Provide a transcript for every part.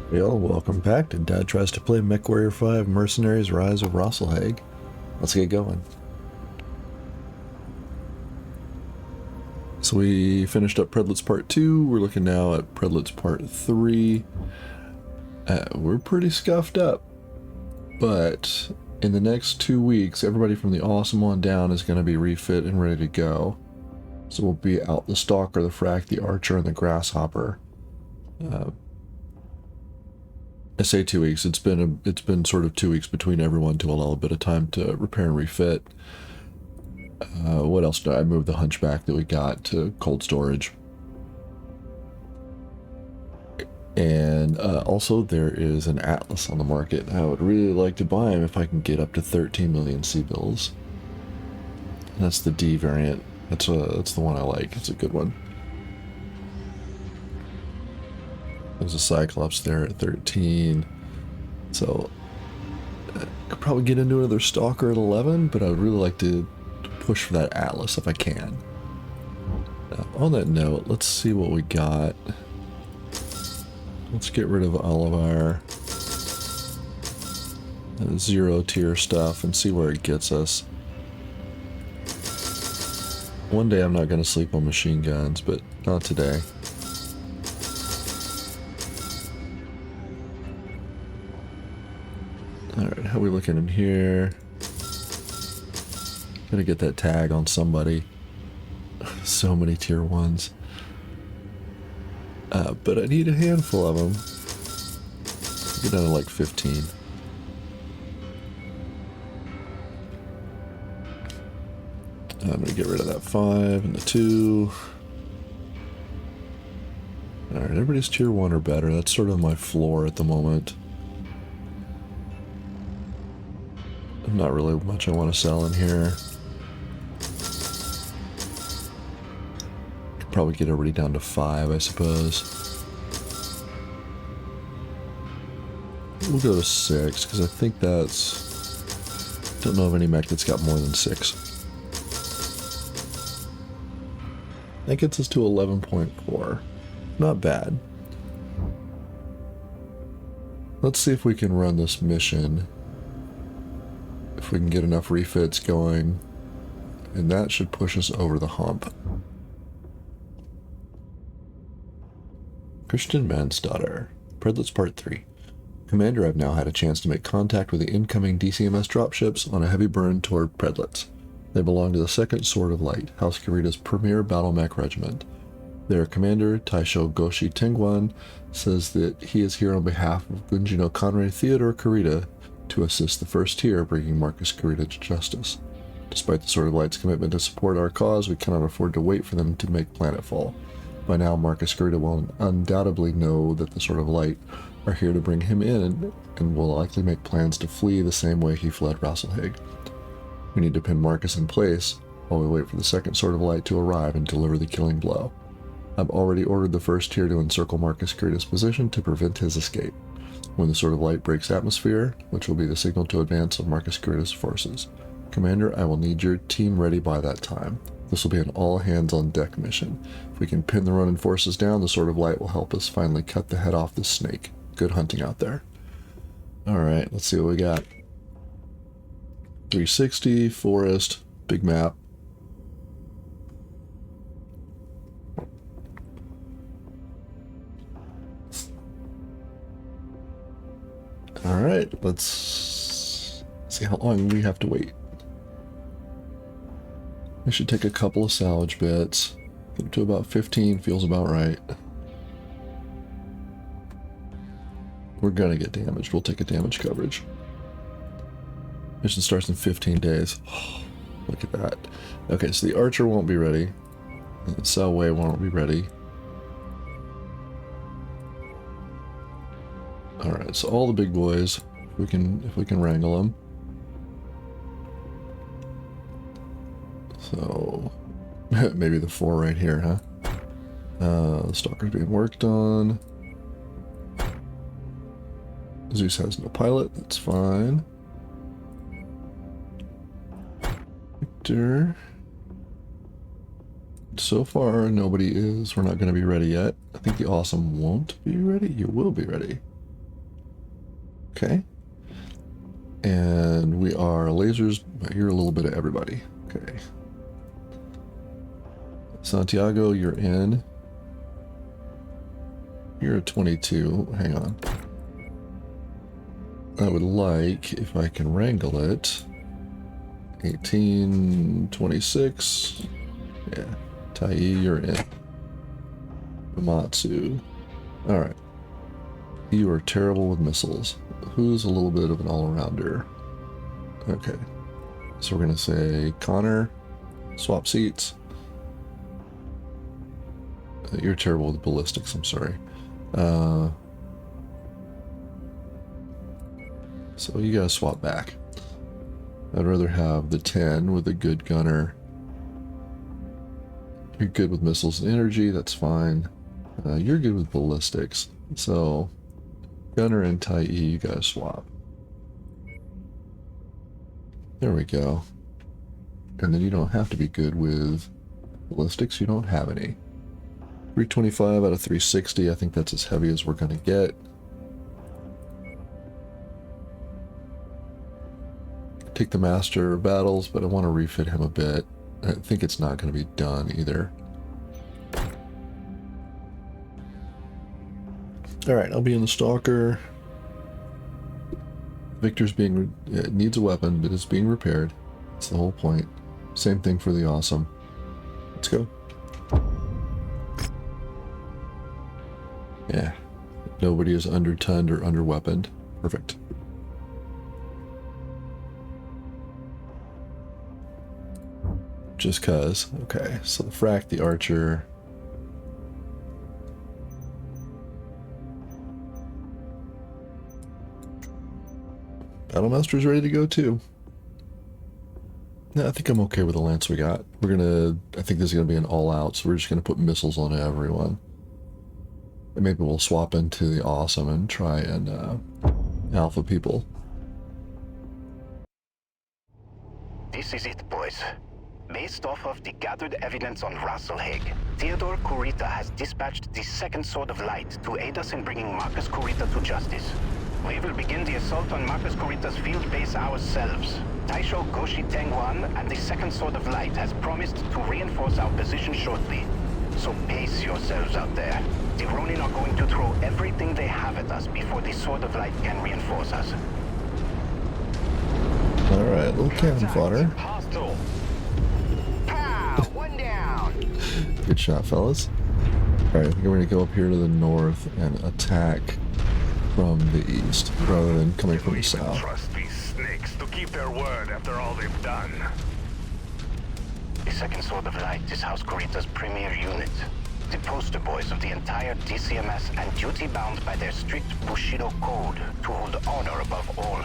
Hey all, welcome back to Dad Tries to Play Mechwarrior 5 Mercenaries Rise of Rasalhague. Let's get going. So we finished up Predlitz Part 2, we're looking now at Predlitz Part 3. We're pretty scuffed up, but in the next 2 weeks, everybody from the Awesome on down is going to be refit and ready to go. So we'll be out the Stalker, the Frack, the Archer, and the Grasshopper. I say 2 weeks. It's been sort of 2 weeks between everyone to allow a bit of time to repair and refit. What else did I move the Hunchback that we got to cold storage? And also there is an Atlas on the market. I would really like to buy him if I can get up to 13 million C-bills. That's the D variant. That's the one I like. It's a good one. There's a Cyclops there at 13. So I could probably get into another Stalker at 11, but I would really like to push for that Atlas if I can. On that note, let's see what we got. Let's get rid of all of our zero tier stuff and see where it gets us. One day I'm not going to sleep on machine guns, but not today. Alright, how are we looking in here? Gotta get that tag on somebody. So many tier 1s. But I need a handful of them. Get down to like 15. I'm gonna get rid of that 5 and the 2. Alright, everybody's tier 1 or better. That's sort of my floor at the moment. Not really much I want to sell in here. Could probably get everybody down to 5, I suppose. We'll go to 6, because I think that's... Don't know of any mech that's got more than 6. That gets us to 11.4. Not bad. Let's see if we can run this mission. If we can get enough refits going, and that should push us over the hump. Christian Mansdaughter, Predlitz Part 3. Commander, I've now had a chance to make contact with the incoming DCMS dropships on a heavy burn toward Predlitz. They belong to the 2nd Sword of Light, House Kurita's premier battle mech regiment. Their commander, Taisho Goshi Tengwan, says that he is here on behalf of Gunjino Conrad Theodore Kurita to assist the 1st tier, bringing Marcus Kurita to justice. Despite the Sword of Light's commitment to support our cause, we cannot afford to wait for them to make planetfall. By now, Marcus Kurita will undoubtedly know that the Sword of Light are here to bring him in, and will likely make plans to flee the same way he fled Rasalhague. We need to pin Marcus in place while we wait for the 2nd Sword of Light to arrive and deliver the killing blow. I've already ordered the 1st tier to encircle Marcus Kurita's position to prevent his escape. When the Sword of Light breaks atmosphere, which will be the signal to advance of Marcus Kurita's forces. Commander, I will need your team ready by that time. This will be an all-hands-on-deck mission. If we can pin the Ronin forces down, the Sword of Light will help us finally cut the head off this snake. Good hunting out there. Alright, let's see what we got. 360, forest, big map. Alright, let's see how long we have to wait. I should take a couple of salvage bits. Get to about 15 feels about right. We're gonna get damaged. We'll take a damage coverage. Mission starts in 15 days. Oh, look at that. Okay, so the Archer won't be ready. The Selway won't be ready. Alright, so all the big boys, if we can wrangle them. So, maybe the 4 right here, huh? The Stalker's being worked on. Zeus has no pilot, that's fine. Victor. So far, nobody is. We're not going to be ready yet. I think the Awesome won't be ready. You will be ready. Okay. And we are lasers. You're a little bit of everybody. Okay. Santiago, you're in. You're a 22. Hang on. I would like, if I can wrangle it, 18, 26. Yeah. Tai, you're in. Matsu. Alright. You are terrible with missiles. Who's a little bit of an all-arounder? Okay. So we're going to say Connor. Swap seats. You're terrible with ballistics, I'm sorry. So you guys swap back. I'd rather have the 10 with a good gunner. You're good with missiles and energy, that's fine. You're good with ballistics. So gunner and Tai, you guys swap. There we go. And then you don't have to be good with ballistics, you don't have any. 325 out of 360, I think that's as heavy as we're going to get. Take the Master of Battles, but I want to refit him a bit. I think it's not going to be done either. Alright, I'll be in the Stalker. Victor's being... it needs a weapon, but it's being repaired. That's the whole point. Same thing for the Awesome. Let's go. Yeah. Nobody is under-tunned or under-weaponed. Perfect. Just cuz. Okay, so the Frack, the Archer. Battlemaster's ready to go too. Yeah, I think I'm okay with the Lance we got. We're gonna... I think this is gonna be an all-out, so we're just gonna put missiles on everyone. And maybe we'll swap into the Awesome and try and alpha people. This is it, boys. Based off of the gathered evidence on Rasalhague, Theodore Kurita has dispatched the Second Sword of Light to aid us in bringing Marcus Kurita to justice. We will begin the assault on Marcus Kurita's field base ourselves. Taisho Goshi Tengwan and the Second Sword of Light has promised to reinforce our position shortly. So pace yourselves out there. The Ronin are going to throw everything they have at us before the Sword of Light can reinforce us. Alright, little cannon fodder. Hostile. Pow! One down. Good shot, fellas. Alright, I think we're going to go up here to the north and attack from the east, rather than coming from the south. Trust these snakes to keep their word after all they've done. The Second Sword of Light is House Kurita's premier unit. The poster boys of the entire DCMS and duty-bound by their strict Bushido code to hold honor above all.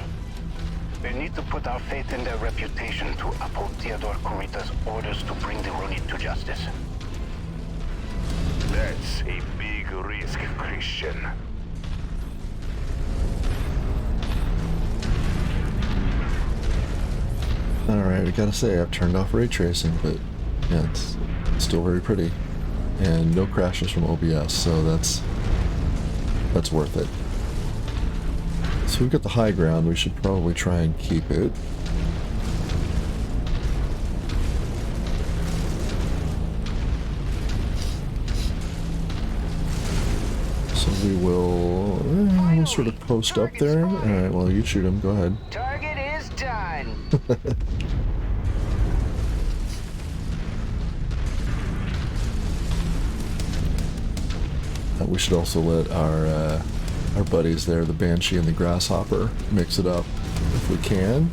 We need to put our faith in their reputation to uphold Theodore Kurita's orders to bring the Ronin to justice. That's a big risk, Christian. Alright, I gotta say, I've turned off ray tracing, but yeah, it's still very pretty. And no crashes from OBS, so that's worth it. So we've got the high ground, we should probably try and keep it. So we will we'll sort of post up there. Alright, well, you shoot him, go ahead. Target is done. We should also let our buddies there, the Banshee and the Grasshopper, mix it up if we can.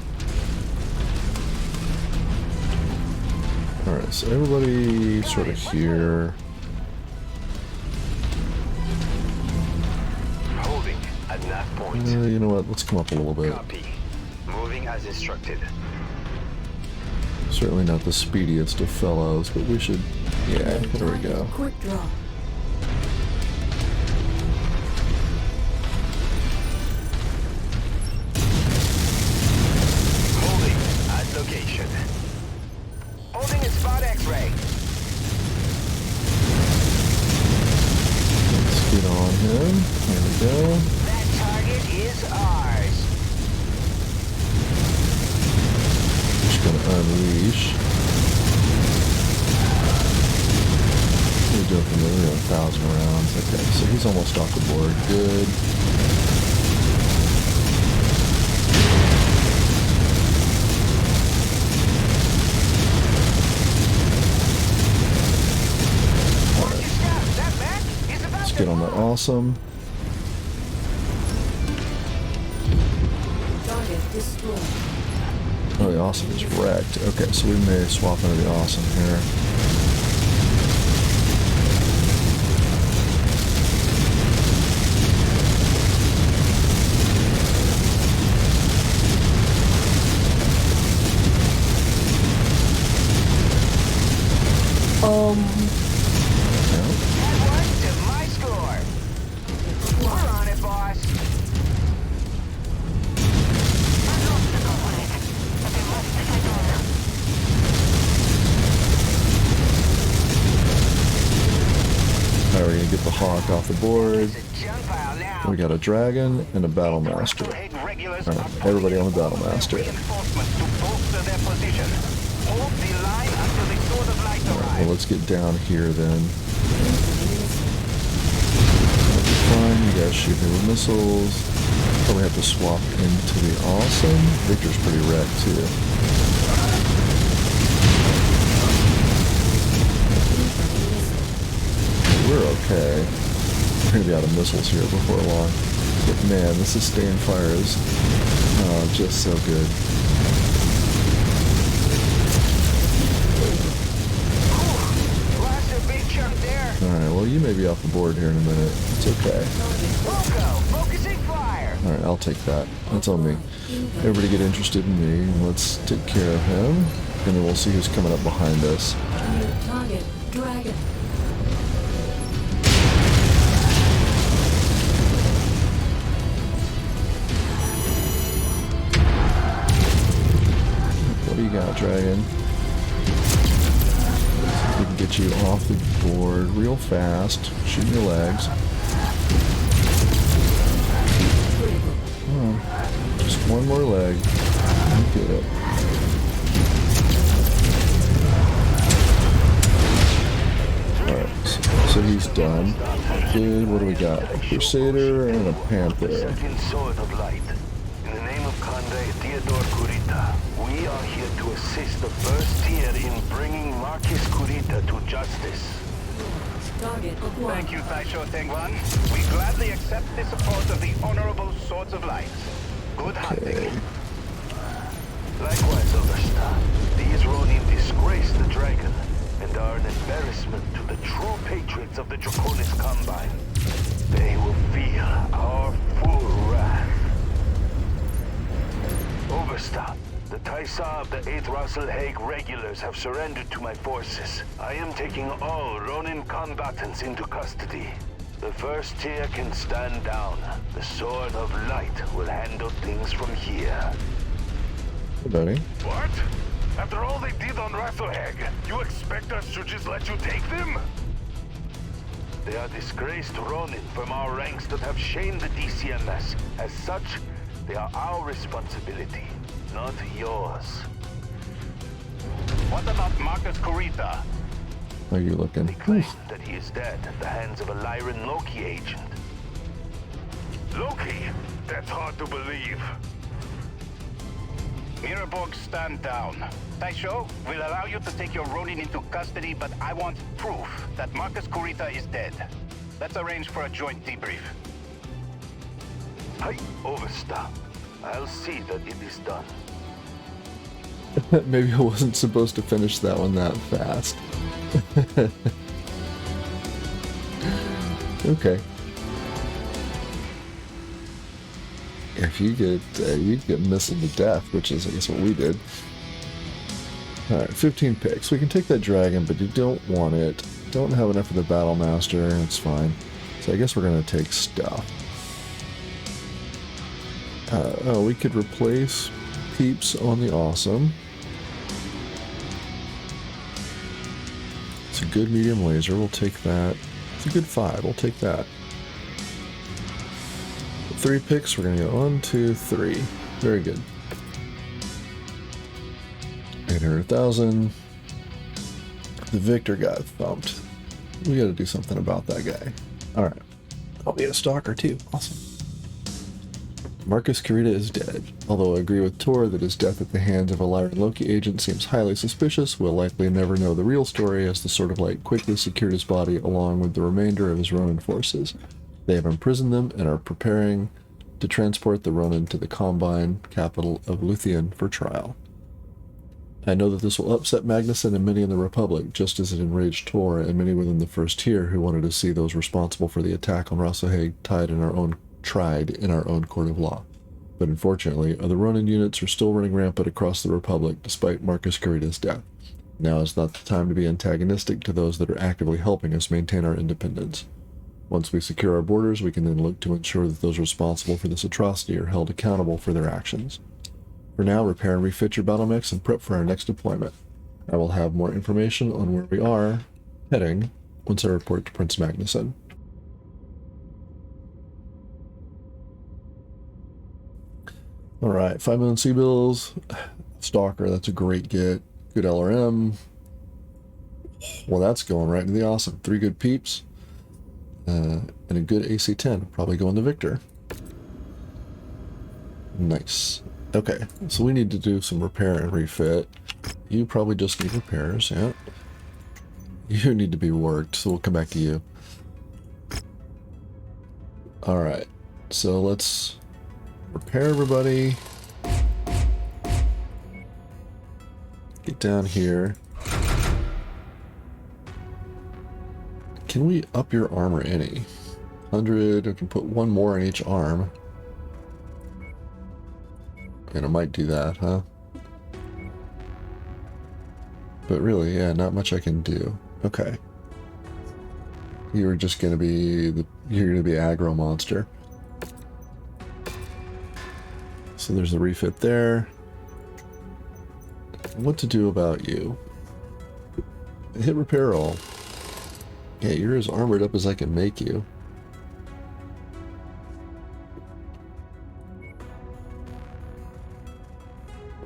Alright, so everybody sort of here. Holding at that point. You know what, let's come up a little bit. Copy. Moving as instructed. Certainly not the speediest of fellows, but we should... yeah, there we go. Quick draw. Location. Holding at spot X-ray. Let's get on him. There we go. That target is ours. gonna unleash. We're doing from the 1,000 rounds. Okay, so he's almost off the board. Good. Let's get on the awesome. Oh, the awesome is wrecked. Okay, so we may swap into the awesome here. No. Alright, we're gonna get the hawk off the board. We got a dragon and a battle master. Alright, everybody on the battle master. Alright, well, let's get down here then. Fine, you guys shoot me with missiles. Probably have to swap into the awesome. Victor's pretty wrecked too. We're okay. We're gonna be out of missiles here before long. But man, the sustained fire is just so good. Alright, well you may be off the board here in a minute. It's okay. Alright, I'll take that. That's on me. Everybody get interested in me. Let's take care of him. And then we'll see who's coming up behind us. Target, dragon. What do you got, dragon? We can get you off the board real fast. Shooting your legs. Oh, just one more leg. Get it. Alright, so he's done. Good, what do we got? A Crusader and a Panther. Second Sword of Light. In the name of Conde Theodore Kurita, we are here to assist the first tier in bringing Marcus Kurita to justice. Target acquired. Thank you, Taisho Tengwan. We gladly accept the support of the Honorable Swords of Light. Good hunting. Likewise, Overstar. These Ronin disgrace the dragon and are an embarrassment to the true patriots of the Draconis Combine. They will feel our full wrath. Overstar, the Taisa of the 8th Rasalhague regulars have surrendered to my forces. I am taking all Ronin combatants into custody. The first tier can stand down. The Sword of Light will handle things from here. Hey, buddy. What? After all they did on Rasalhague, you expect us to just let you take them? They are disgraced Ronin from our ranks that have shamed the DCMS. As such, they are our responsibility, not yours. What about Marcus Kurita? How are you looking? They claim that he is dead at the hands of a Lyran Loki agent. Loki? That's hard to believe. Mirrorborg, stand down. Taisho, we'll allow you to take your Ronin into custody, but I want proof that Marcus Kurita is dead. Let's arrange for a joint debrief. Hi, Overstar. I'll see that it is done. Maybe I wasn't supposed to finish that one that fast. Okay. If you get missing to death, which is I guess what we did. Alright, 15 picks. We can take that dragon, but you don't want it. Don't have enough of the battle master, it's fine. So I guess we're gonna take stuff. Oh, we could replace peeps on the awesome. It's a good medium laser, we'll take that. It's a good 5, we'll take that. 3 picks, we're gonna go 1, 2, 3. Very good. 800,000. The Victor got thumped. We gotta do something about that guy. Alright. Oh, we had a stalker too. Awesome. Marcus Kurita is dead. Although I agree with Tor that his death at the hands of a Lyran Loki agent seems highly suspicious, we'll likely never know the real story, as the Sword of Light quickly secured his body along with the remainder of his Ronin forces. They have imprisoned them and are preparing to transport the Ronin to the Combine, capital of Luthien, for trial. I know that this will upset Magnuson and many in the Republic, just as it enraged Tor and many within the First Tier who wanted to see those responsible for the attack on Rasalhague tried in our own court of law. But unfortunately, the Ronin units are still running rampant across the Republic despite Marcus Kurita's death. Now is not the time to be antagonistic to those that are actively helping us maintain our independence. Once we secure our borders, we can then look to ensure that those responsible for this atrocity are held accountable for their actions. For now, repair and refit your battle mechs and prep for our next deployment. I will have more information on where we are heading once I report to Prince Magnuson. Alright, 5 million C-bills. Stalker, that's a great get. Good LRM. Well, that's going right into the awesome. 3 good peeps. And a good AC-10. Probably going to Victor. Nice. Okay, so we need to do some repair and refit. You probably just need repairs, yeah. You need to be worked, so we'll come back to you. Alright, so let's repair everybody. Get down here. Can we up your armor any? 100, I can put 1 more in each arm. And I might do that, huh? But really, yeah, not much I can do. Okay. You're just gonna be you're gonna be aggro monster. So there's a refit there. What to do about you? Hit repair all. Yeah, you're as armored up as I can make you.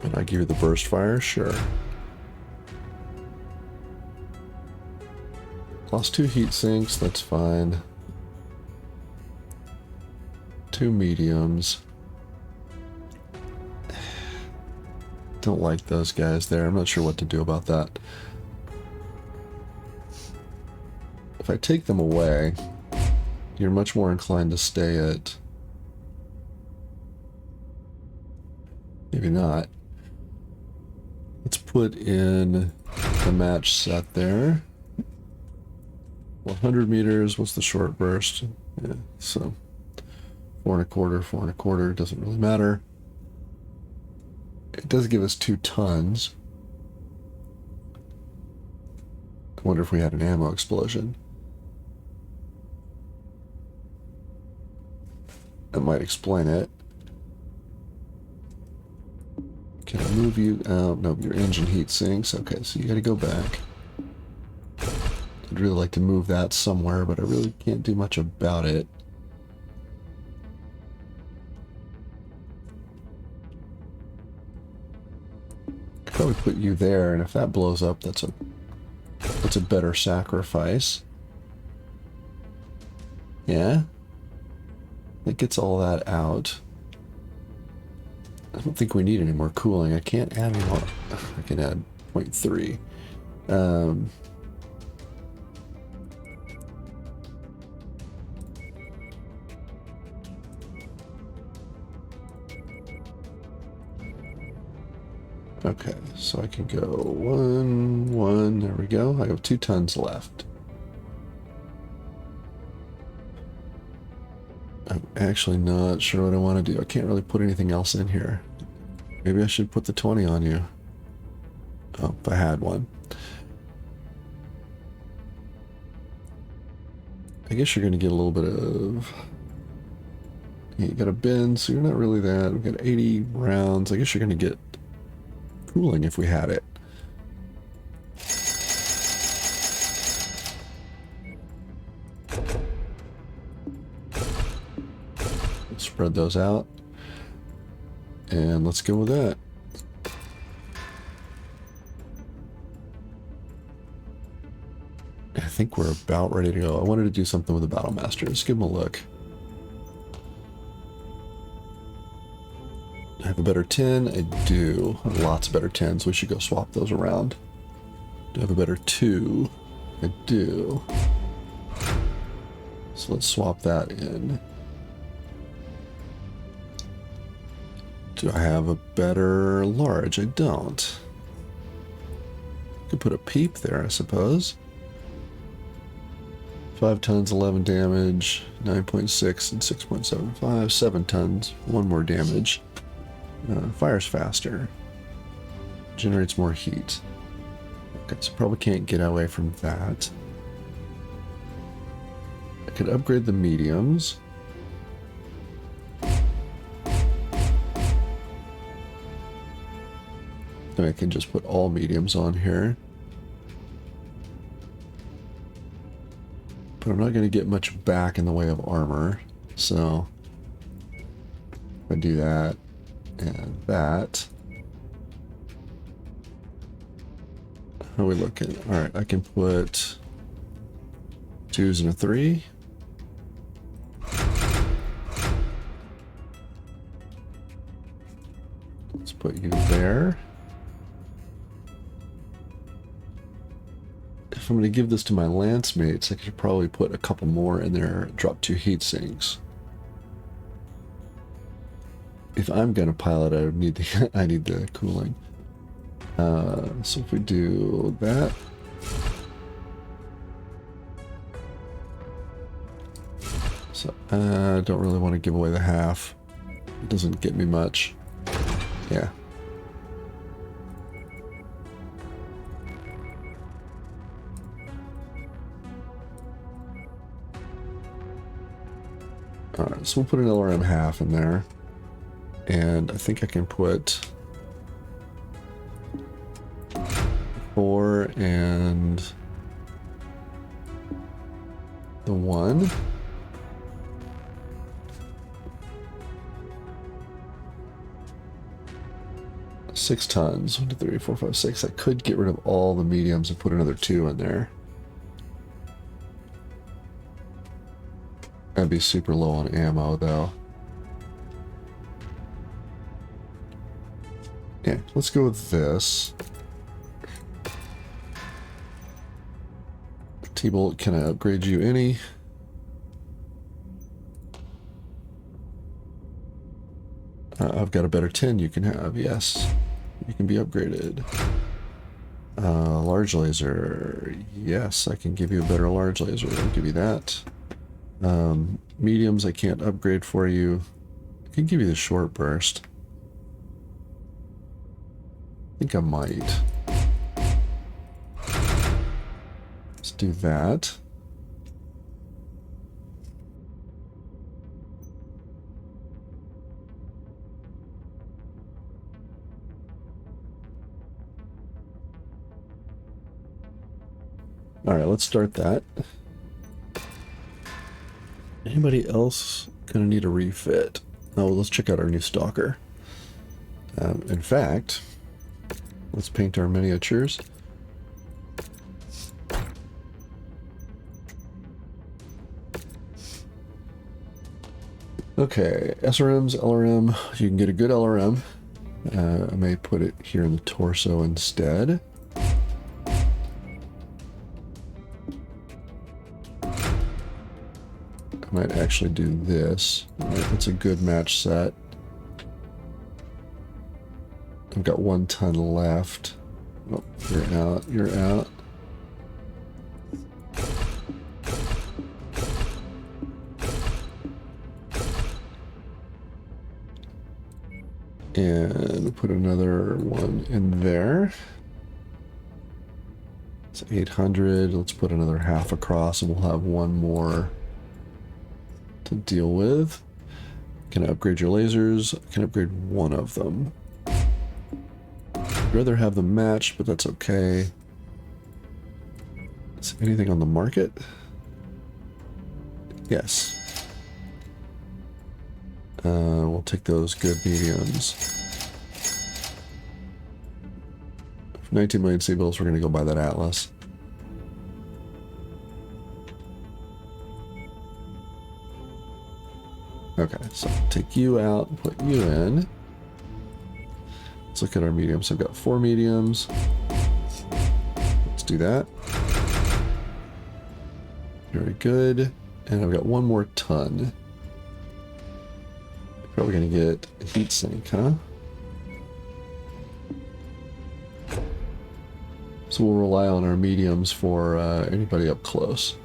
And I give you the burst fire? Sure. Lost 2 heat sinks, that's fine. 2 mediums. Don't like those guys there. I'm not sure what to do about that. If I take them away, you're much more inclined to stay at... Maybe not. Let's put in the match set there. 100 meters, what's the short burst? Yeah, so 4 1/4, 4 1/4, doesn't really matter. It does give us 2 tons. I wonder if we had an ammo explosion. That might explain it. Can I move you out? No, your engine heat sinks. Okay, so you gotta go back. I'd really like to move that somewhere, but I really can't do much about it. Could probably put you there, and if that blows up, that's a better sacrifice. Yeah? That gets all that out. I don't think we need any more cooling. I can't add any more. I can add 0.3. Okay, so I can go 1, 1, there we go. I have 2 tons left. I'm actually not sure what I want to do. I can't really put anything else in here. Maybe I should put the 20 on you. Oh, if I had one. I guess you're going to get a little bit of... Yeah, you got a bin, so you're not really that. We've got 80 rounds. I guess you're going to get cooling if we had it. Spread those out. And let's go with that. think we're about ready to go. I wanted to do something with the Battle Master. Let's give him a look. I have a better 10. I do. I have lots of better 10s. We should go swap those around. Do I have a better 2? I do. So let's swap that in. Do I have a better large? I don't. Could put a peep there, I suppose. 5 tons, 11 damage, 9.6 and 6.75, 7 tons, 1 more damage. Fires faster. Generates more heat. Okay, so probably can't get away from that. I could upgrade the mediums. Then I can just put all mediums on here. But I'm not going to get much back in the way of armor. So if I do that and that. How are we looking? Alright, I can put 2s and a 3. Let's put you there. If I'm going to give this to my lance mates, I could probably put a couple more in there, drop 2 heat sinks. If I'm going to pilot, I would need the I need the cooling. So if we do that, so I don't really want to give away the half. It doesn't get me much. Yeah. Alright, so we'll put an LRM half in there. And I think I can put 4 and the 1. Six tons. 1, 2, 3, 4, 5, 6. I could get rid of all the mediums and put another 2 in there. That'd be super low on ammo, though. Yeah, let's go with this. T-Bolt, can I upgrade you any? I've got a better 10 you can have, yes. You can be upgraded. Large laser, yes, I can give you a better large laser. I'll give you that. Mediums, I can't upgrade for you. I can give you the short burst. I think I might. Let's do that. All right, let's start that. Anybody else gonna need a refit? Oh, let's check out our new stalker. In fact, let's paint our miniatures. Okay, SRMs, LRM. You can get a good LRM. I may put it here in the torso instead. I might actually do this. It's a good match set. I've got 1 ton left. Oh, you're out. You're out. And put another one in there. It's 800. Let's put another half across and we'll have 1 more to deal with. Can I upgrade your lasers? I can upgrade 1 of them. I'd rather have them matched, but that's okay. Is anything on the market? Yes. We'll take those good mediums. 19 million C-bills, we're going to go buy that Atlas. Okay, so take you out and put you in. Let's look at our mediums. I've got 4 mediums. Let's do that. Very good. And I've got 1 more ton. Probably gonna get a heat sink, huh? So we'll rely on our mediums for anybody up close.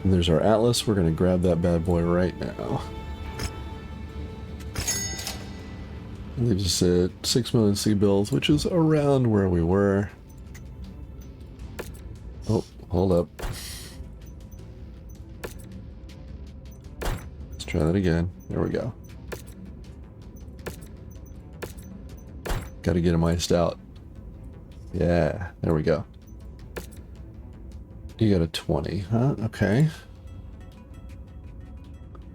And there's our Atlas. We're going to grab that bad boy right now. It leaves us at 6 million C-bills, which is around where we were. Oh, hold up. Let's try that again. There we go. Got to get them iced out. Yeah, there we go. You got a 20, huh? Okay.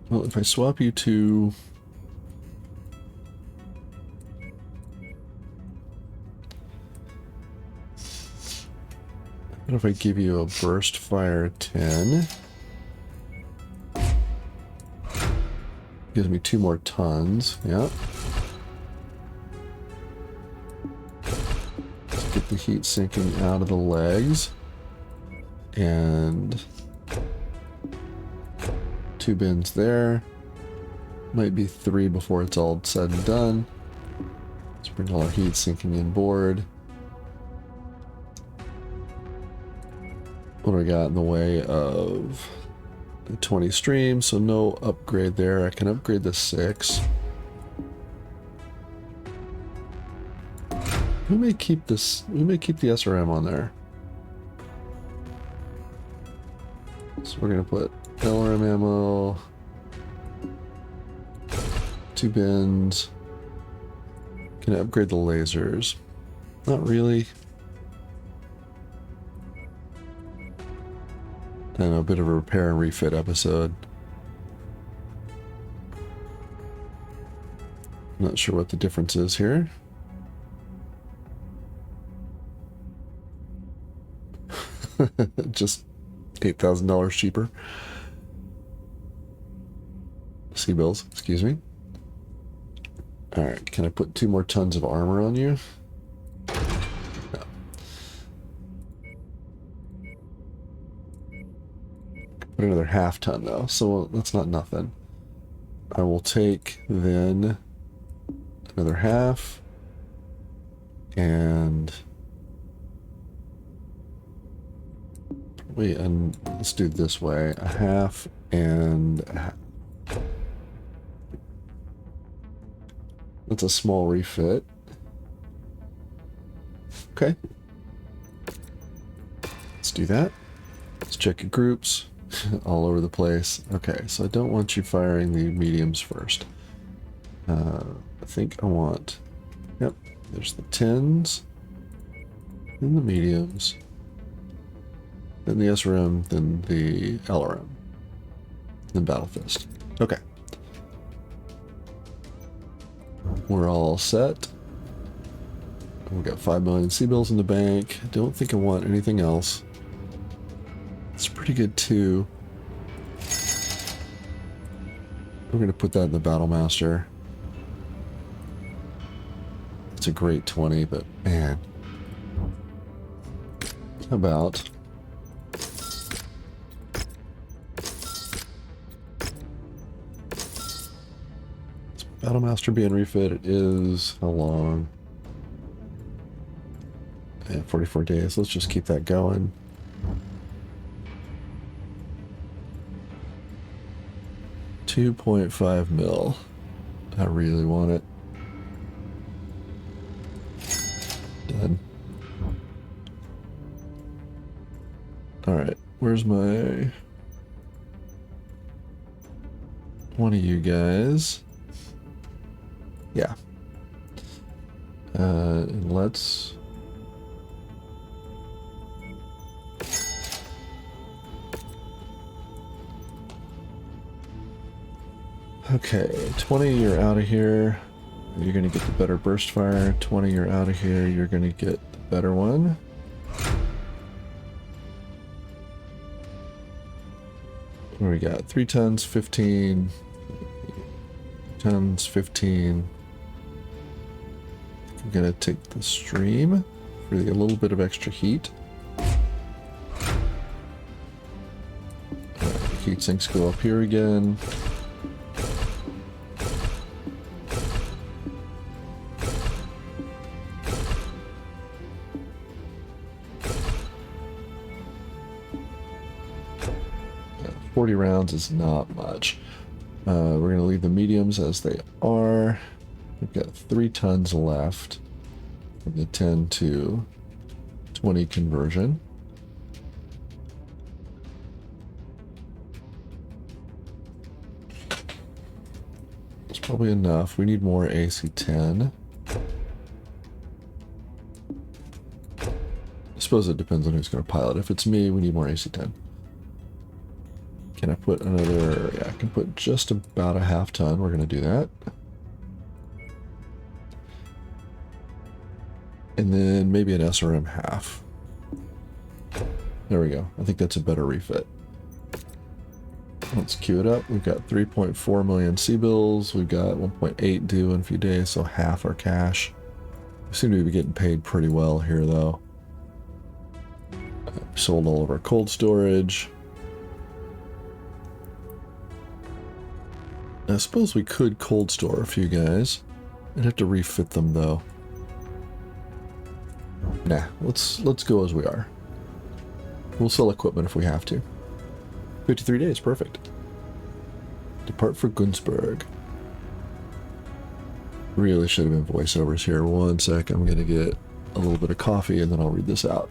Well, if I swap you to... What if I give you a burst fire 10? Gives me 2 more tons. Yep. Let's get the heat sinking out of the legs. And 2 bins there. Might be 3 before it's all said and done. Let's bring all our heat sinking in board. What do I got in the way of the 20 streams? So no upgrade there. I can upgrade the 6. We may keep this. We may keep the SRM on there. So we're gonna put LRM ammo, 2 bins. Can I upgrade the lasers? Not really. I know, a bit of a repair and refit episode. Not sure what the difference is here. Just $8,000 cheaper. C-bills, excuse me. Alright, can I put 2 more tons of armor on you? No. Put another half ton though, so that's not nothing. I will take then another half and wait, and let's do it this way. A half and a half. That's a small refit. Okay. Let's do that. Let's check your groups. All over the place. Okay, so I don't want you firing the mediums first. I think I want... Yep, there's the 10s. Then the mediums. Then the SRM, then the LRM. Then Battle Fist. Okay. We're all set. We've got 5 million C-bills in the bank. I don't think I want anything else. It's pretty good too. We're going to put that in the Battle Master. It's a great 20, but man. How about... Battle Master being refit, it is how long? Yeah, 44 days. Let's just keep that going. $2.5 mil. I really want it. Done. Alright, where's my... one of you guys? Yeah. And let's... Okay, 20, you're out of here. You're going to get the better burst fire. 20, you're out of here. You're going to get the better one. What do we got? 3 tons, 15. Tons, 15. I'm going to take the stream for a little bit of extra heat. Heat sinks go up here again. Yeah, 40 rounds is not much. We're going to leave the mediums as they are. We've got 3 tons left from the 10 to 20 conversion. It's probably enough. We need more AC-10. I suppose it depends on who's going to pilot. If it's me, we need more AC-10. Can I put another... Yeah, I can put just about a half ton. We're going to do that. And then maybe an SRM half. There we go. I think that's a better refit. Let's queue it up. We've got 3.4 million C-bills. We've got 1.8 due in a few days, so half our cash. We seem to be getting paid pretty well here, though. Sold all of our cold storage. I suppose we could cold store a few guys. I'd have to refit them, though. Nah, let's go as we are. We'll sell equipment if we have to. 53 days, perfect. Depart for Gunzburg. Really should have been voiceovers here. One sec, I'm gonna get a little bit of coffee and then I'll read this out.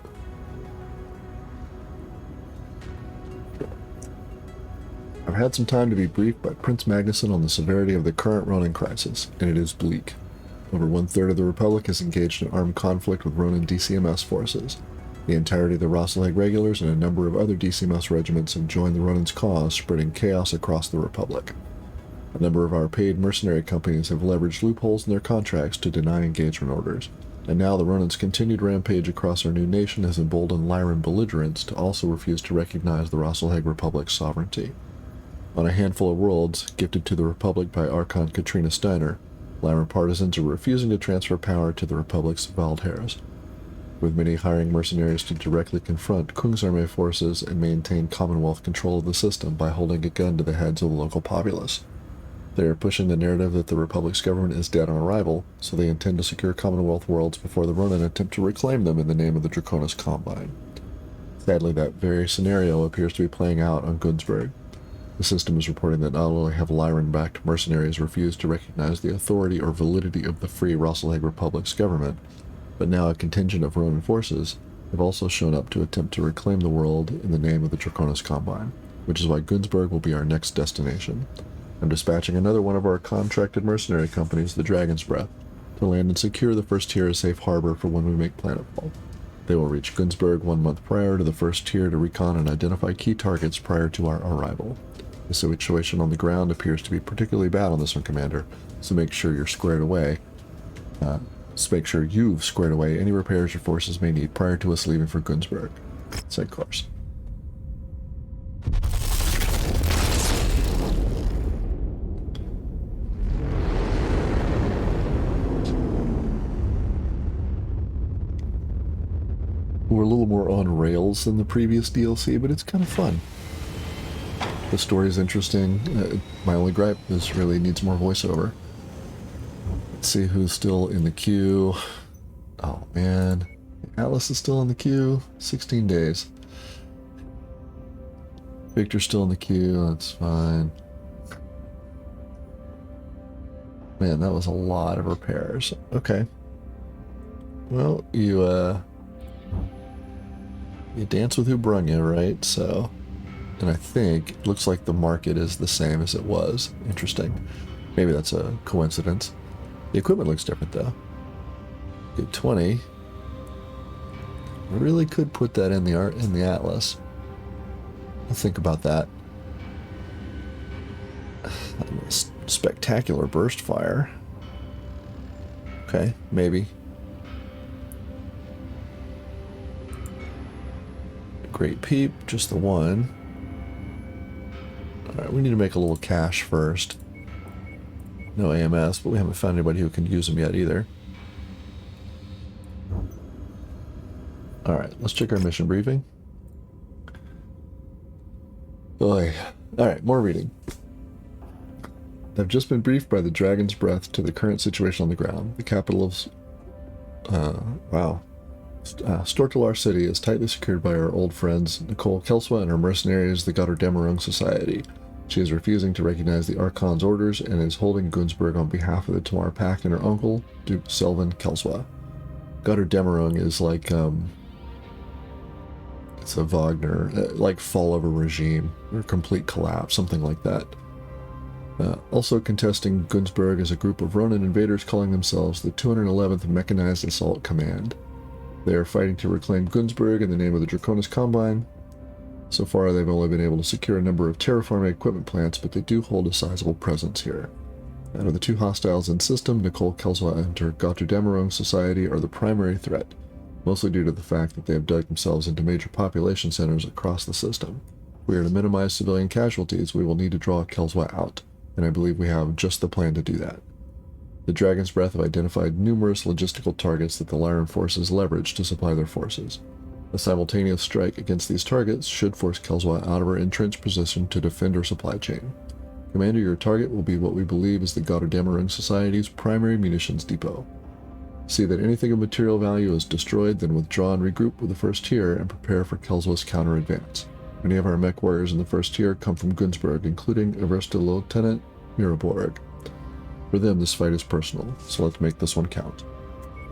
I've had some time to be briefed by Prince Magnuson on the severity of the current Ronin crisis, and it is bleak. Over 1/3 of the Republic is engaged in armed conflict with Ronin DCMS forces. The entirety of the Rasalhague regulars and a number of other DCMS regiments have joined the Ronin's cause, spreading chaos across the Republic. A number of our paid mercenary companies have leveraged loopholes in their contracts to deny engagement orders, and now the Ronin's continued rampage across our new nation has emboldened Lyran belligerents to also refuse to recognize the Rasalhague Republic's sovereignty. On a handful of worlds, gifted to the Republic by Archon Katrina Steiner, Lyran partisans are refusing to transfer power to the Republic's Valdhares, with many hiring mercenaries to directly confront Kungsarmé forces and maintain Commonwealth control of the system by holding a gun to the heads of the local populace. They are pushing the narrative that the Republic's government is dead on arrival, so they intend to secure Commonwealth worlds before the Ronin attempt to reclaim them in the name of the Draconis Combine. Sadly, that very scenario appears to be playing out on Gunzburg. The system is reporting that not only have Lyran-backed mercenaries refused to recognize the authority or validity of the Free Rasalhague Republic's government, but now a contingent of Ronin forces have also shown up to attempt to reclaim the world in the name of the Draconis Combine, which is why Gunzburg will be our next destination. I'm dispatching another one of our contracted mercenary companies, the Dragon's Breath, to land and secure the first tier as safe harbor for when we make planetfall. They will reach Gunzburg 1 month prior to the first tier to recon and identify key targets prior to our arrival. The situation on the ground appears to be particularly bad on this one, Commander, so make sure you're squared away. Make sure you've squared away any repairs your forces may need prior to us leaving for Gunzburg. Said course. We're a little more on rails than the previous DLC, but it's kind of fun. The story is interesting. My only gripe is really needs more voiceover. Let's see who's still in the queue. Oh man, Atlas is still in the queue. 16 days. Victor's still in the queue. That's fine. Man, that was a lot of repairs. Okay. Well, you dance with who brung you, right? So, and I think it looks like the market is the same as it was. Interesting. Maybe that's a coincidence. The equipment looks different though. Get 20. Really could put that in the Atlas. I'll think about that. Spectacular burst fire. Okay, maybe. Great peep, just the one. Alright, we need to make a little cache first. No AMS, but we haven't found anybody who can use them yet either. Alright, let's check our mission briefing. Boy. Alright, more reading. I've just been briefed by the Dragon's Breath to the current situation on the ground. The capital of... Stortalar City is tightly secured by our old friends Nicole Kelswa and her mercenaries, the Götterdämmerung Society. She is refusing to recognize the Archon's orders and is holding Gunzburg on behalf of the Tamar Pact and her uncle, Duke Selvin Kelswa. Götterdämmerung is like, it's a Wagner, like fall of a regime, or complete collapse, something like that. Also contesting Gunzburg is a group of Ronin invaders calling themselves the 211th Mechanized Assault Command. They are fighting to reclaim Gunzburg in the name of the Draconis Combine. So far, they've only been able to secure a number of terraforming equipment plants, but they do hold a sizable presence here. Out of the two hostiles in system, Nicole Kelswa and her Götterdämmerung Society are the primary threat, mostly due to the fact that they have dug themselves into major population centers across the system. If we are to minimize civilian casualties, we will need to draw Kelswa out, and I believe we have just the plan to do that. The Dragon's Breath have identified numerous logistical targets that the Lyran forces leverage to supply their forces. A simultaneous strike against these targets should force Kelswa out of her entrenched position to defend her supply chain. Commander, your target will be what we believe is the Götterdämmerung Society's primary munitions depot. See that anything of material value is destroyed, then withdraw and regroup with the first tier and prepare for Kelswa's counter-advance. Many of our mech warriors in the first tier come from Gunzburg, including Eversta Lieutenant Miraborg. For them, this fight is personal, so let's make this one count.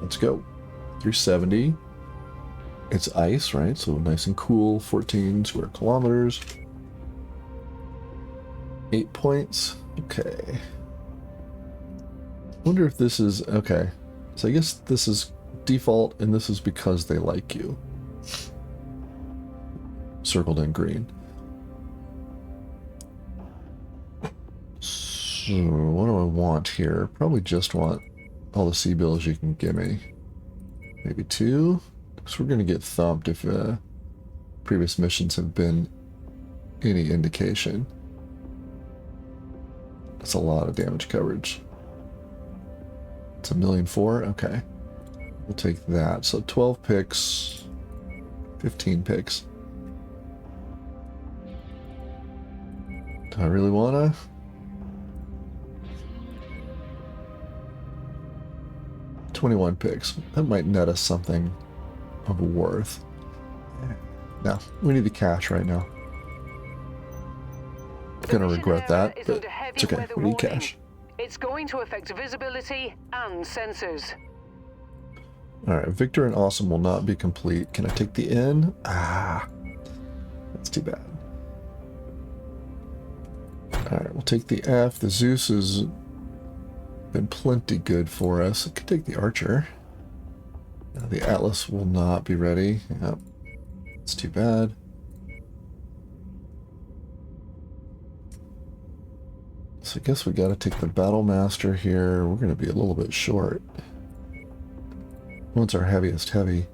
Let's go. 370. It's ice, right? So nice and cool. 14 square kilometers. 8 points. Okay. Wonder if this is... Okay. So I guess this is default, and this is because they like you. Circled in green. So, what do I want here? Probably just want all the sea bills you can give me. Maybe 2? Because we're going to get thumped if previous missions have been any indication. That's a lot of damage coverage. It's 1,000,004? Okay. We'll take that. So 12 picks, 15 picks. Do I really want to? $21 picks. That might net us something of worth. No, we need the cash right now. Gonna regret that, but it's okay. We need cash. It's going to affect visibility and sensors. Alright, Victor and Awesome will not be complete. Can I take the N? Ah, that's too bad. Alright, we'll take the F. The Zeus has been plenty good for us. I could take the Archer. The Atlas will not be ready. Yep, it's too bad. So I guess we got to take the Battle Master here. We're going to be a little bit short. What's our heaviest heavy?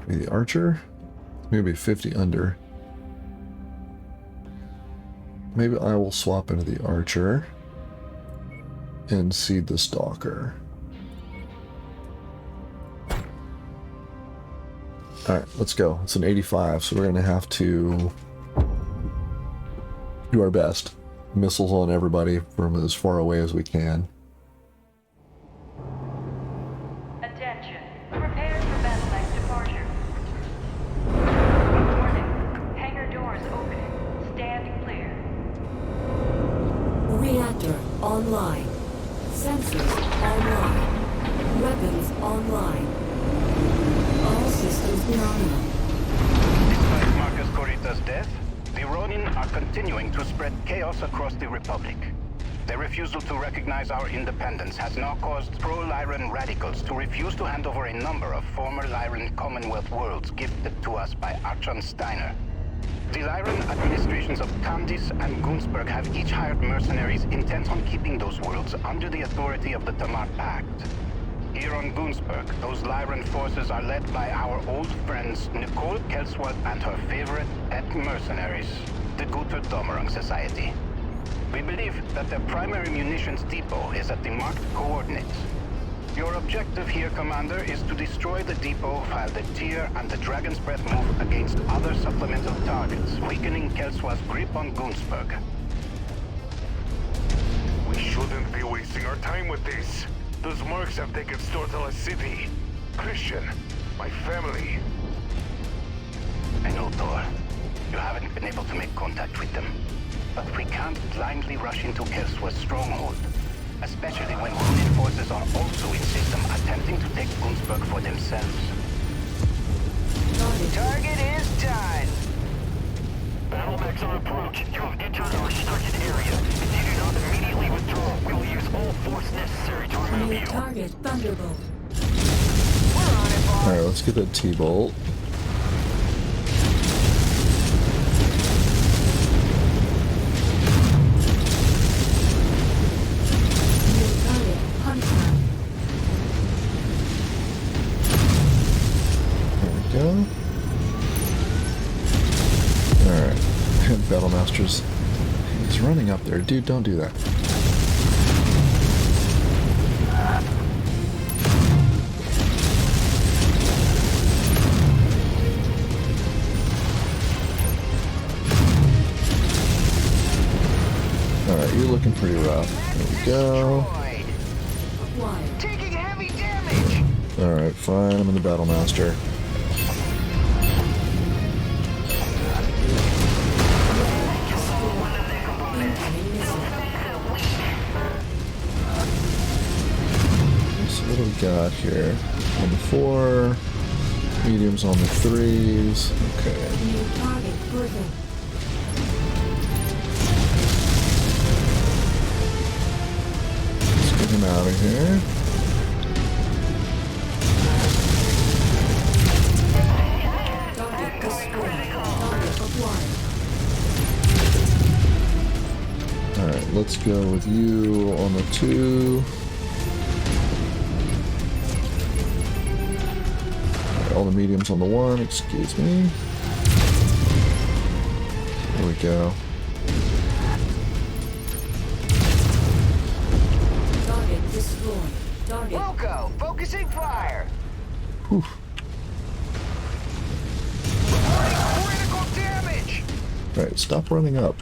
Maybe the Archer? Maybe 50 under. Maybe I will swap into the Archer and seed the Stalker. Alright, let's go. It's an 85, so we're going to have to do our best. Missiles on everybody from as far away as we can. Attention. Prepare for battle-like departure. Warning. Hangar doors opening. Stand clear. Reactor online. Sensors online. Weapons online. All systems nominal. Despite Marcus Corita's death, the Ronin are continuing to spread chaos across the Republic. Their refusal to recognize our independence has now caused pro-Lyran radicals to refuse to hand over a number of former Lyran Commonwealth worlds gifted to us by Archon Steiner. The Lyran administrations of Candice and Gunzburg have each hired mercenaries intent on keeping those worlds under the authority of the Tamar Pact. Here on Gunzburg, those Lyran forces are led by our old friends Nicole Kelswald and her favorite pet mercenaries, the Guter Dommerung Society. We believe that their primary munitions depot is at the marked coordinates. Your objective here, Commander, is to destroy the depot while the Tyr and the Dragon's Breath move against other supplemental targets, weakening Kelswald's grip on Gunzburg. We shouldn't be wasting our time with this. Those mercs have taken Stortala City. Christian, my family. I know, Thor. You haven't been able to make contact with them. But we can't blindly rush into Kelswald's stronghold, especially when wounded forces are also in system attempting to take Gunzburg for themselves. Target is done! Battle mechs on approach. You have entered a restricted area. If you do not immediately withdraw, we will use all force necessary to remove New you. target Thunderbolt. We're on it, boss! Alright, let's get that T-Bolt. New target Hunter. There we go. Alright. Battlemaster's... He's running up there. Dude, don't do that. Alright, you're looking pretty rough. There we go. Destroyed. Acquired. Taking heavy damage! Alright, fine. I'm in the Battlemaster. Incoming missile. So what do we got here? On the 4, mediums on the 3s. Okay. New target Griffin. Let's get him out of here. Target destroyed. Target acquired. Alright, let's go with you on the 2. All the mediums on the 1, excuse me. There we go. Target destroyed. Target. Wilco, focusing fire! Whew. Critical damage! Alright, stop running up.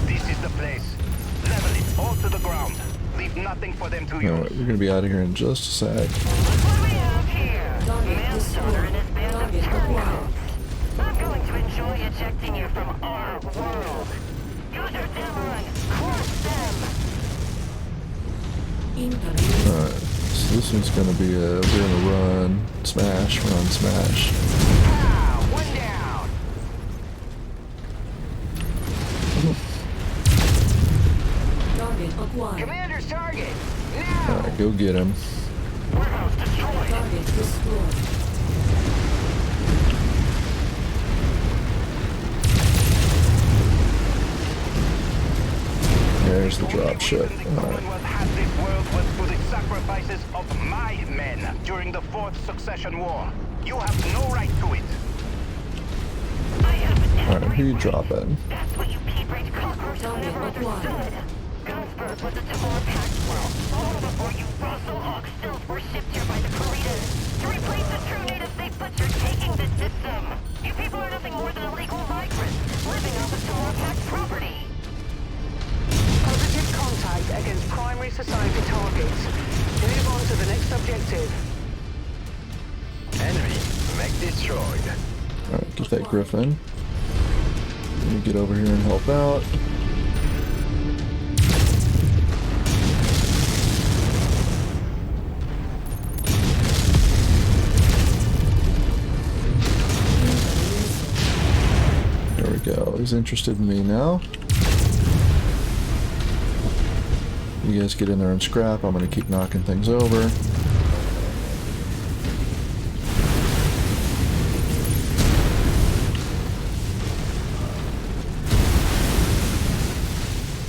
This is the place. Level it all to the ground. Leave nothing for them to Alright, use. we're gonna be out of here in just a sec. Look what we have here. Target Manslaughter and his destroyed. band of Target acquired. terrorists. I'm going to enjoy ejecting you from our world. User Dameron, crush them! Incoming missile. Alright, so this one's gonna be a... We're gonna run, smash, run, smash. Ah, one down! Target acquired. Commander's target! Now! Alright, go get him. Warehouse destroyed. Target destroyed. There's the drop ship. The Alright. Commonwealth had this world was through the sacrifices of my men during the 4th Succession War. You have no right to it. I have Alright, who you dropping? That's what you P-Bridge cockers have Target never acquired. understood. Gunzburg was a Tamar Pact world, long before you Rasalhague stills were shipped here by the Kuritas. To replace the true natives they butchered, taking the system. You people are nothing more than illegal migrants, living off of Tamar Pact property. Positive contact against primary society targets. Move on to the next objective. Enemy, mech destroyed. Alright, get that Griffin. Let me get over here and help out. Who's interested in me now? You guys get in there and scrap. I'm going to keep knocking things over.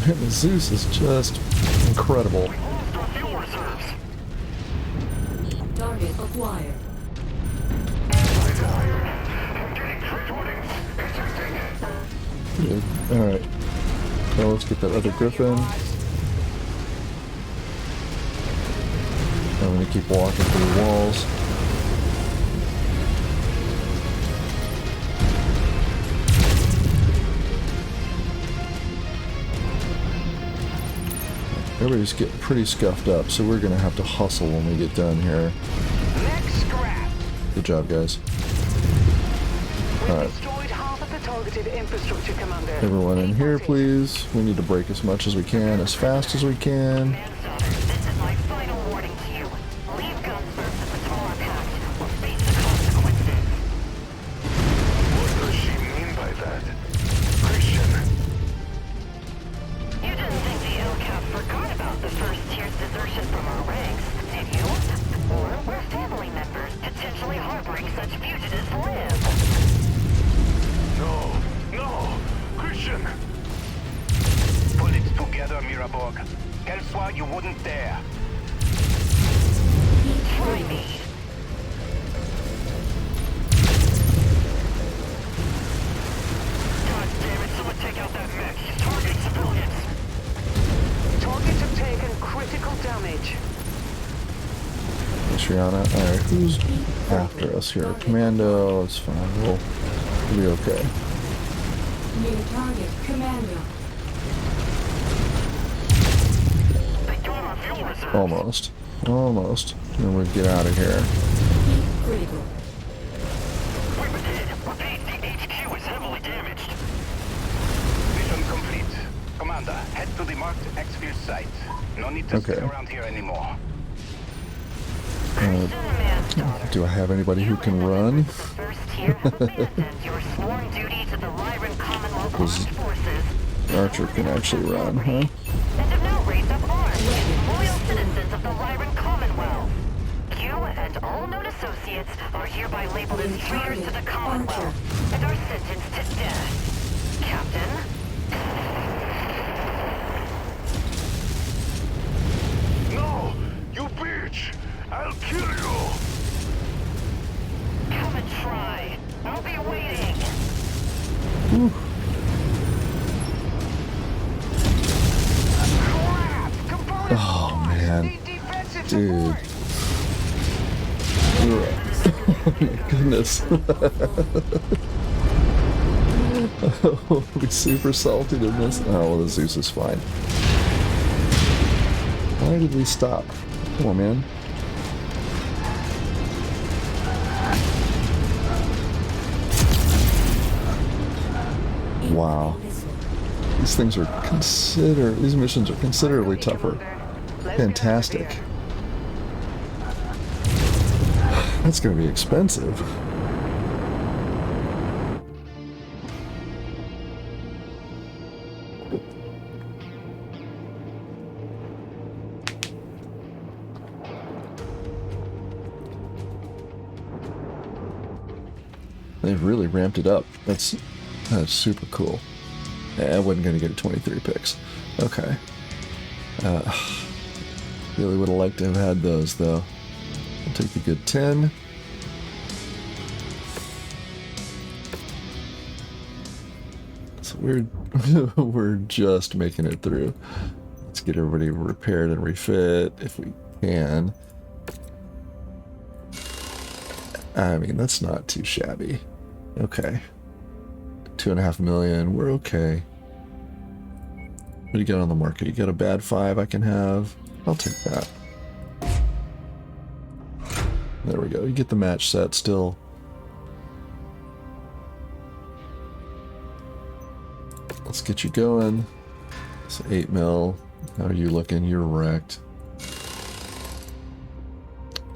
The Zeus is just incredible. Target acquired. Good. Alright. Well, let's get that other Griffin. I'm going to keep walking through walls. Everybody's getting pretty scuffed up, so we're going to have to hustle when we get done here. Next scrap. Good job, guys. We've Alright. destroyed half of the targeted infrastructure, Commander. Everyone in here, please. We need to break as much as we can, as fast as we can. Manslaughter, this is my final warning to you. Leave Gunzburg to the smaller pact or face the consequences. What does she mean by that? Christian, You didn't think the LCAP forgot about the first tier's desertion from our ranks, did you? Or where family members potentially harboring such fugitives live? no, Christian. Pull it together, Miraborg. Elsewhere you wouldn't dare. Try me. God damn it, someone take out that mech. He's targeting civilians. Targets have taken critical damage. Triana. Alright, who's after us here? Commando, it's fine. We'll be okay. New target, Commander. They don't have fuel reserves. Almost. Almost. And we'll get out of here. Critical. We've been hit. Repeat, the HQ is heavily damaged. Mission complete. Commander, head to the marked exfil site. No need to stay Okay. around here anymore. Do I have anybody who can run? The first tier have abandoned your sworn duty to the Lyran Commonwealth Armed Forces. Archer can actually run, huh? And have now raised up arms against loyal citizens of the Lyran Commonwealth. You and all known associates are hereby labeled as traitors to the Commonwealth and are sentenced to death. Captain, No, you bitch. I'll kill you. come and try. I'll be waiting. Crap. Component Oh, man. need defensive Dude. support. Oh my goodness. Oh, we super salted in this. Oh, well, the Zeus is fine. Why did we stop? Come on, man. Wow. These things are these missions are considerably tougher. Fantastic. That's gonna be expensive. They've really ramped it up. That's super cool. Yeah, I wasn't gonna get 23 picks. Okay. Really would have liked to have had those though. I'll take the good 10. So we're just making it through. Let's get everybody repaired and refit if we can. I mean, that's not too shabby. Okay. 2.5 million. We're okay. What do you got on the market? You got a bad 5 I can have? I'll take that. There we go. You get the match set still. Let's get you going. So 8 mil. How are you looking? You're wrecked.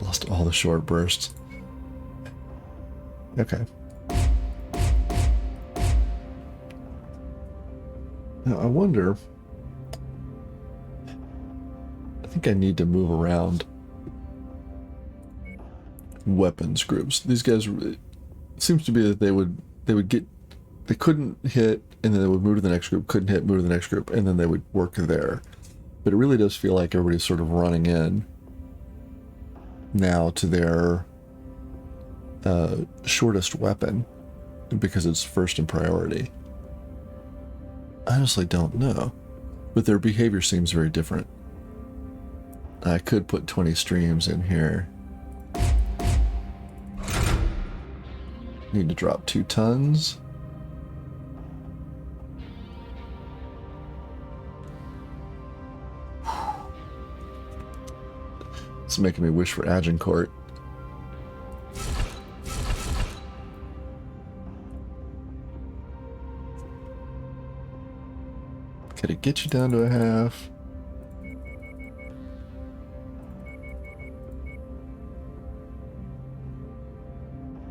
Lost all the short bursts. Okay. Now, I wonder... I think I need to move around weapons groups. These guys... It seems to be that they would get... They couldn't hit, and then they would move to the next group, couldn't hit, move to the next group, and then they would work there. But it really does feel like everybody's sort of running in now to their shortest weapon because it's first in priority. I honestly don't know, but their behavior seems very different. I could put 20 streams in here. Need to drop 2 tons. It's making me wish for Agincourt. Could it get you down to a half?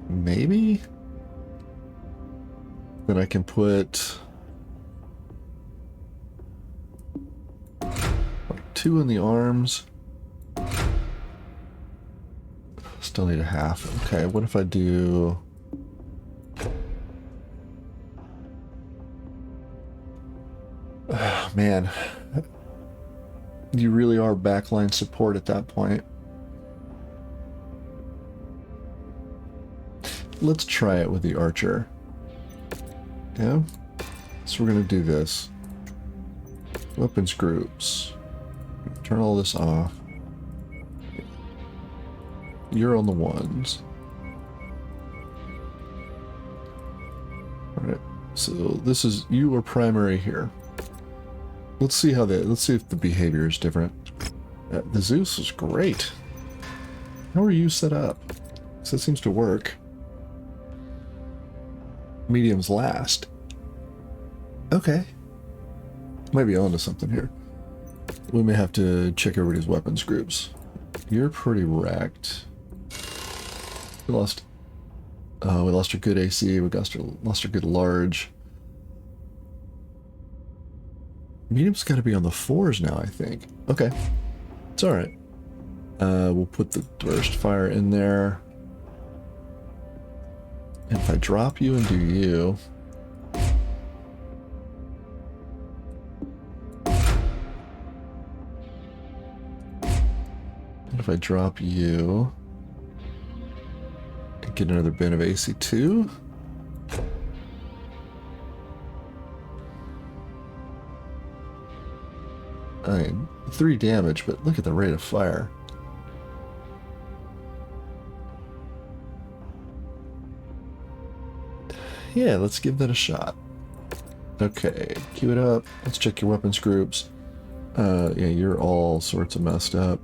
Maybe? Then I can put like 2 in the arms. Still need a half. Okay, what if I do... Oh, man. You really are backline support at that point. Let's try it with the archer. Yeah? So we're gonna do this. Weapons groups. Turn all this off. You're on the ones. Alright, so this is, you are primary here. Let's see how let's see if the behavior is different. The Zeus is great. How are you set up? So it seems to work. Mediums last. Okay. Might be onto something here. We may have to check everybody's weapons groups. You're pretty wrecked. We lost our good AC, we lost our good large. Medium's got to be on the 4s now, I think. Okay. It's alright. We'll put the burst fire in there. And if I drop you and do you... And if I drop you... and get another bin of AC2... I mean, 3 damage, but look at the rate of fire. Yeah, let's give that a shot. Okay, queue it up. Let's check your weapons groups. Yeah, you're all sorts of messed up.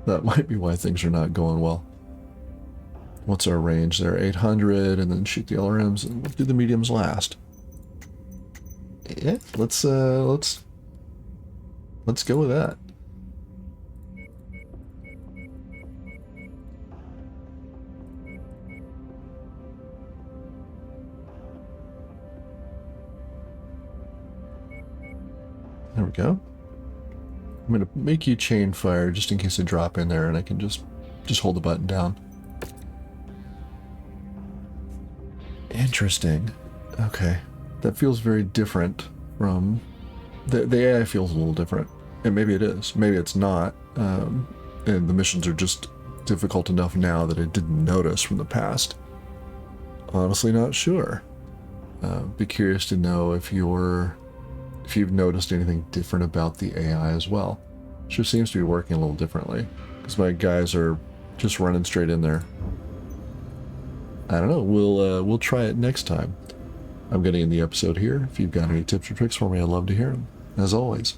That might be why things are not going well. What's our range there? 800, and then shoot the LRMs, and we'll do the mediums last. Yeah, let's go with that. There we go. I'm gonna make you chain fire just in case I drop in there, and I can just hold the button down. Interesting. Okay. That feels very different from... The AI feels a little different. And maybe it is. Maybe it's not. And the missions are just difficult enough now that I didn't notice from the past. Honestly not sure. Be curious to know if you've noticed anything different about the AI as well. Sure seems to be working a little differently. Because my guys are just running straight in there. I don't know. We'll try it next time. I'm going to end the episode here. If you've got any tips or tricks for me, I'd love to hear them. As always,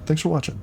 thanks for watching.